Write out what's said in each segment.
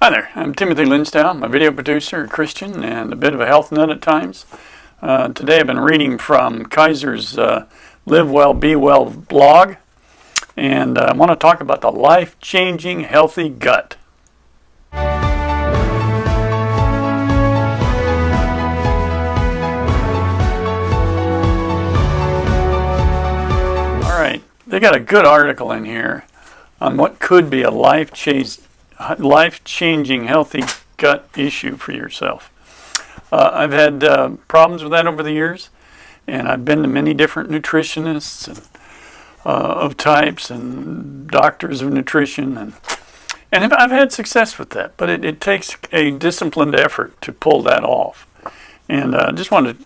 Hi there, I'm Timothy Linsdale. I'm a video producer, a Christian, and a bit of a health nut at times. Today I've been reading from Kaiser's Live Well, Be Well blog, and I want to talk about the life-changing healthy gut. Alright, they got a good article in here on what could be a life-changing healthy gut issue for yourself. I've had problems with that over the years, and I've been to many different nutritionists and, of types and doctors of nutrition, and I've had success with that, but it takes a disciplined effort to pull that off. And I just wanted to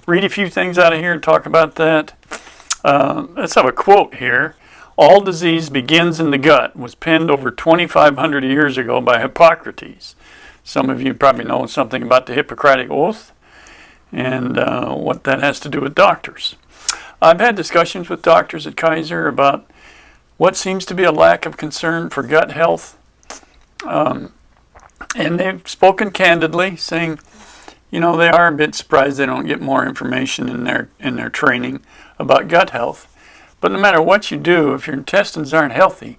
read a few things out of here and talk about that. Let's have a quote here. "All disease begins in the gut" was penned over 2,500 years ago by Hippocrates. Some of you probably know something about the Hippocratic Oath and what that has to do with doctors. I've had discussions with doctors at Kaiser about what seems to be a lack of concern for gut health. And they've spoken candidly, saying, you know, they are a bit surprised they don't get more information in their training about gut health. But no matter what you do, if your intestines aren't healthy,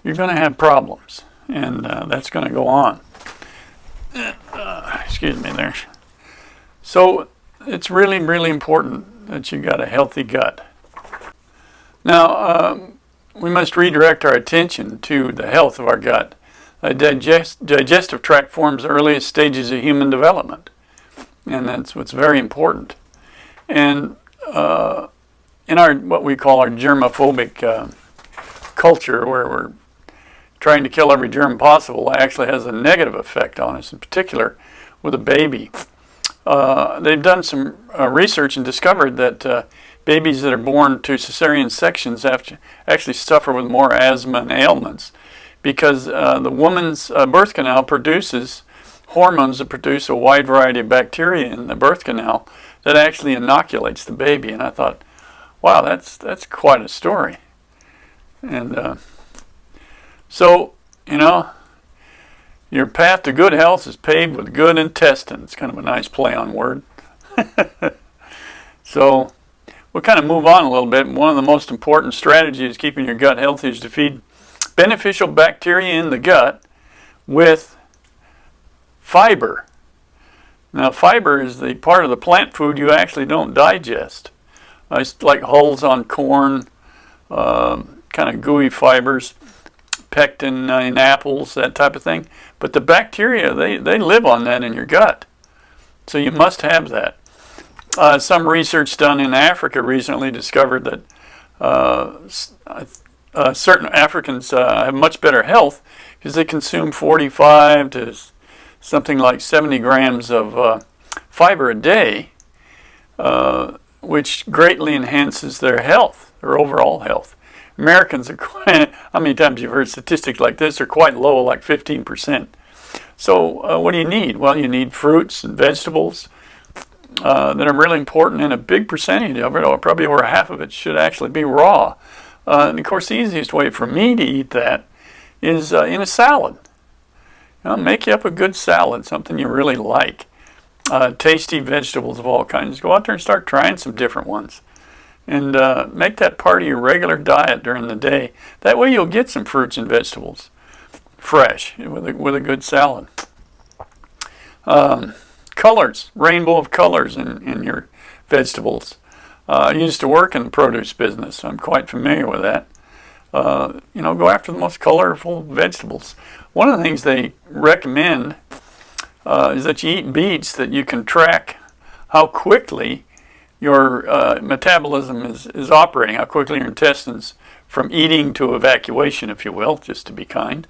you're going to have problems, and that's going to go on. Excuse me there. So it's really, really important that you got a healthy gut. Now, we must redirect our attention to the health of our gut. The digestive tract forms the earliest stages of human development, and that's what's very important. And in our what we call our germophobic culture, where we're trying to kill every germ possible, it actually has a negative effect on us, in particular with a baby. They've done some research and discovered that babies that are born to cesarean sections actually suffer with more asthma and ailments, because the woman's birth canal produces hormones that produce a wide variety of bacteria in the birth canal that actually inoculates the baby. And I thought, wow, that's quite a story. And so, you know, your path to good health is paved with good intestines. Kind of a nice play on word. So we'll kind of move on a little bit. One of the most important strategies keeping your gut healthy is to feed beneficial bacteria in the gut with fiber. Now, fiber is the part of the plant food you actually don't digest. It's like hulls on corn, kind of gooey fibers, pectin in apples, that type of thing. But the bacteria, they live on that in your gut. So you must have that. Some research done in Africa recently discovered that certain Africans have much better health because they consume 45 to something like 70 grams of fiber a day, which greatly enhances their health, their overall health. Americans are quite, how many times you've heard statistics like this, are quite low, like 15%. So what do you need? Well, you need fruits and vegetables that are really important, and a big percentage of it, or probably over half of it, should actually be raw. And of course, the easiest way for me to eat that is in a salad. You know, make you up a good salad, something you really like. Tasty vegetables of all kinds. Go out there and start trying some different ones. And make that part of your regular diet during the day. That way you'll get some fruits and vegetables fresh with a good salad. Colors, rainbow of colors in your vegetables. I used to work in the produce business, so I'm quite familiar with that. You know, go after the most colorful vegetables. One of the things they recommend is that you eat beets, that you can track how quickly your metabolism is operating, how quickly your intestines from eating to evacuation, if you will, just to be kind.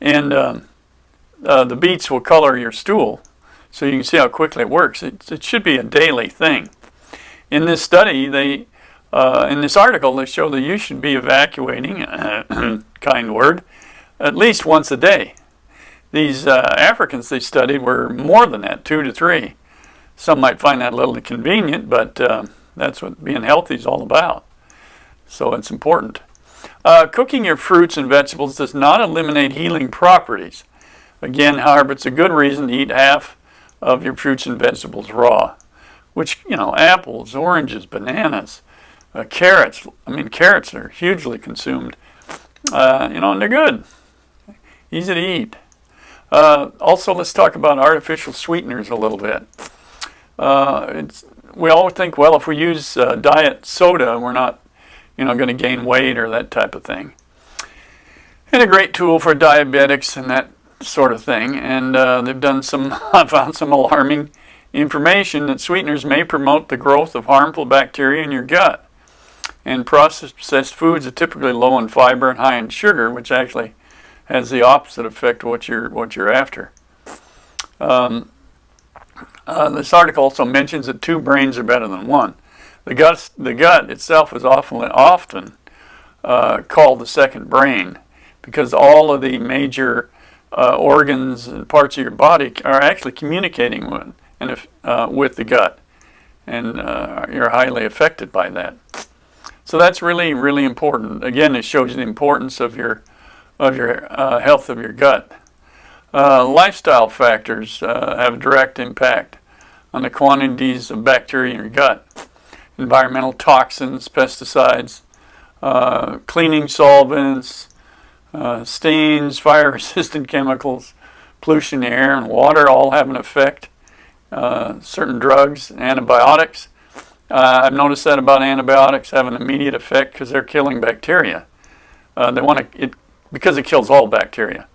And the beets will color your stool, so you can see how quickly it works. It should be a daily thing. In this study, in this article, they show that you should be evacuating, kind word, at least once a day. These Africans they studied were more than that, 2 to 3. Some might find that a little inconvenient, but that's what being healthy is all about. So it's important. Cooking your fruits and vegetables does not eliminate healing properties. Again, however, it's a good reason to eat half of your fruits and vegetables raw, which, apples, oranges, bananas, carrots. I mean, carrots are hugely consumed, and they're good, easy to eat. Also, let's talk about artificial sweeteners a little bit. We all think, well, if we use diet soda, we're not, going to gain weight or that type of thing. And a great tool for diabetics and that sort of thing. And they've done found some alarming information that sweeteners may promote the growth of harmful bacteria in your gut. And processed foods are typically low in fiber and high in sugar, which actually has the opposite effect of what you're after. This article also mentions that 2 brains are better than 1. The gut itself is often called the second brain, because all of the major organs and parts of your body are actually communicating with the gut, and you're highly affected by that. So that's really, really important. Again, it shows you the importance of your health of your gut. Lifestyle factors have a direct impact on the quantities of bacteria in your gut. Environmental toxins, pesticides, cleaning solvents, stains, fire-resistant chemicals, pollution in the air and water all have an effect. Certain drugs, antibiotics. I've noticed that about antibiotics have an immediate effect because they're killing bacteria. Because it kills all bacteria,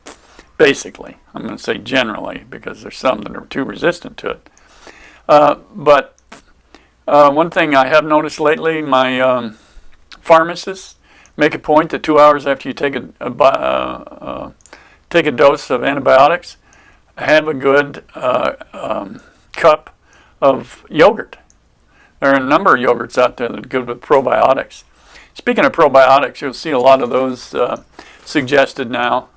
basically. I'm going to say generally, because there's some that are too resistant to it. But one thing I have noticed lately, my pharmacists make a point that 2 hours after you take a dose of antibiotics, have a good cup of yogurt. There are a number of yogurts out there that are good with probiotics. Speaking of probiotics, you'll see a lot of those suggested now.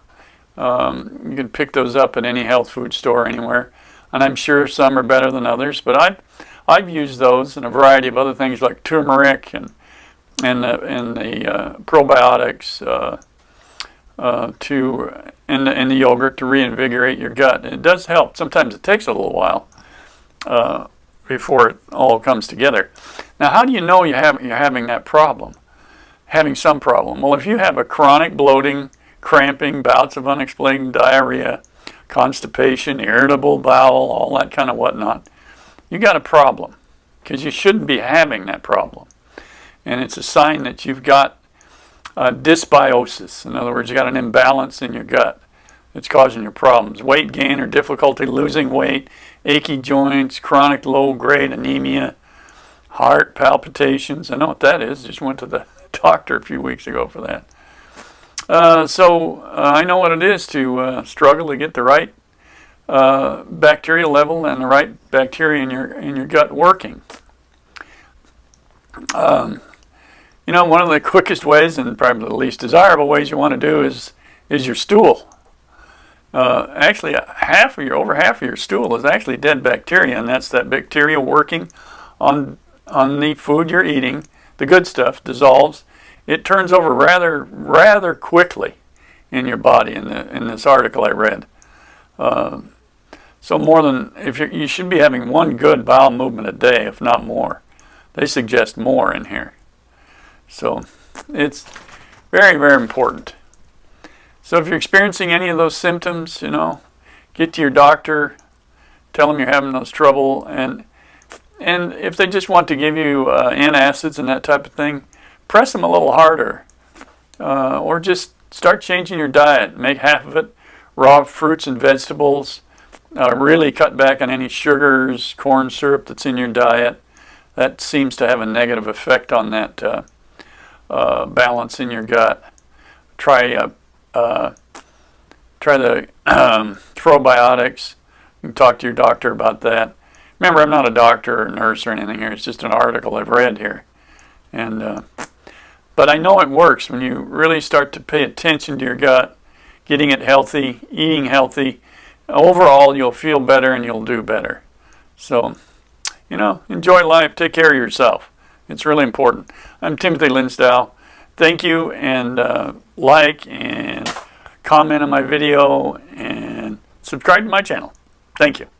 You can pick those up at any health food store anywhere, and I'm sure some are better than others. But I've used those and a variety of other things like turmeric and the probiotics in the yogurt to reinvigorate your gut. And it does help. Sometimes it takes a little while before it all comes together. Now, how do you know you're having that problem? Having some problem? Well, if you have a chronic bloating, cramping, bouts of unexplained diarrhea, constipation, irritable bowel, all that kind of whatnot, you got a problem, because you shouldn't be having that problem. And it's a sign that you've got dysbiosis. In other words, you got an imbalance in your gut that's causing your problems. Weight gain or difficulty losing weight, achy joints, chronic low-grade anemia, heart palpitations. I know what that is. Just went to the doctor a few weeks ago for that. So I know what it is to struggle to get the right bacterial level and the right bacteria in your gut working. One of the quickest ways and probably the least desirable ways you want to do is your stool. Actually, over half of your stool is actually dead bacteria, and that's that bacteria working on the food you're eating. The good stuff dissolves. It turns over rather quickly in your body. In this article I read, so more than you should be having 1 good bowel movement a day, if not more. They suggest more in here. So it's very, very important. So if you're experiencing any of those symptoms, get to your doctor, tell them you're having those trouble, and if they just want to give you antacids and that type of thing, press them a little harder, or just start changing your diet. Make half of it raw fruits and vegetables. Really cut back on any sugars, corn syrup that's in your diet. That seems to have a negative effect on that balance in your gut. Try the probiotics. You can talk to your doctor about that. Remember, I'm not a doctor or nurse or anything here. It's just an article I've read here. But I know it works when you really start to pay attention to your gut, getting it healthy, eating healthy. Overall, you'll feel better and you'll do better. So, enjoy life. Take care of yourself. It's really important. I'm Timothy Linsdow. Thank you, and like and comment on my video, and subscribe to my channel. Thank you.